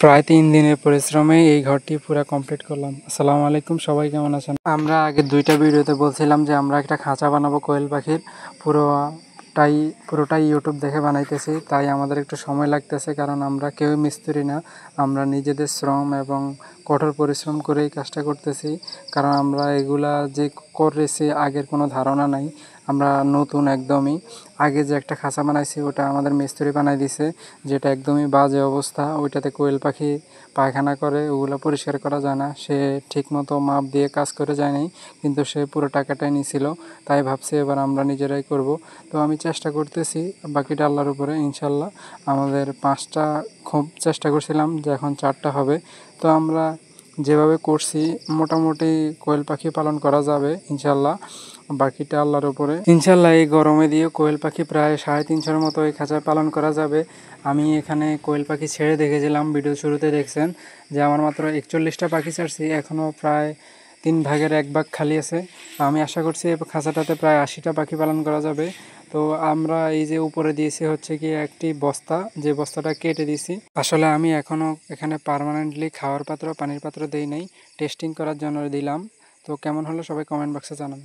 প্রায় ৩ দিনের পরিশ্রমে এই ঘরটি পুরা কমপ্লিট করলাম। আসসালামু আলাইকুম, সবাই কেমন আছেন? আমরা আগে ২টা ভিডিওতে বলছিলাম যে আমরা একটা খাঁচা বানাবো কোয়েল পাখির। পুরোটাই ইউটিউব দেখে বানাইতেছি, তাই আমাদের একটু সময় লাগতেছে, কারণ আমরা কেউই মিস্ত্রি না। আমরা নিজেদের শ্রম এবং কঠোর পরিশ্রম করেই কাজটা করতেছি, কারণ আমরা এগুলা যে করেছি আগের কোনো ধারণা নাই। আমরা নতুন একদমই। আগে যে একটা খাঁচা বানাইছি ওটা আমাদের মিস্ত্রি বানাই দিছে, যেটা একদমই বাজে অবস্থা। ওইটাতে কোয়েল পাখি পায়খানা করে, ওগুলো পরিষ্কার করা যায় না। সে ঠিকমতো মাপ দিয়ে কাজ করে যায় নাই, কিন্তু সে পুরো টাকাটাই নিছিল। তাই ভাবছি এবার আমরা নিজেরাই করব। তো আমি চেষ্টা করতেছি, বাকিটা আল্লাহর উপরে। ইনশাল্লাহ আমাদের 5টা খুব চেষ্টা করছিলাম, যে এখন 4টা হবে। তো আমরা যেভাবে করছি মোটামুটি কোয়েল পাখি পালন করা যাবে ইনশাল্লাহ, বাকিটা আল্লাহর উপরে। ইনশাল্লাহ এই গরমে দিয়ে কোয়েল পাখি প্রায় 350-এর মতো এই খাঁচায় পালন করা যাবে। আমি এখানে কোয়েল পাখি ছেড়ে দেখেছিলাম, ভিডিও শুরুতে দেখছেন যে আমার মাত্র 41টা পাখি ছাড়ছি, এখনও প্রায় 3 ভাগের 1 ভাগ খালি আছে। আমি আশা করছি এই খাঁচাটাতে প্রায় 80টা পাখি পালন করা যাবে। তো আমরা এই যে উপরে দিয়েছি হচ্ছে কি একটি বস্তা, যে বস্তাটা কেটে দিয়েছি। আসলে আমি এখনও এখানে পার্মানেন্টলি খাওয়ার পাত্র, পানির পাত্র দেই নাই, টেস্টিং করার জন্য দিলাম। তো কেমন হলো সবাই কমেন্ট বক্সে জানান।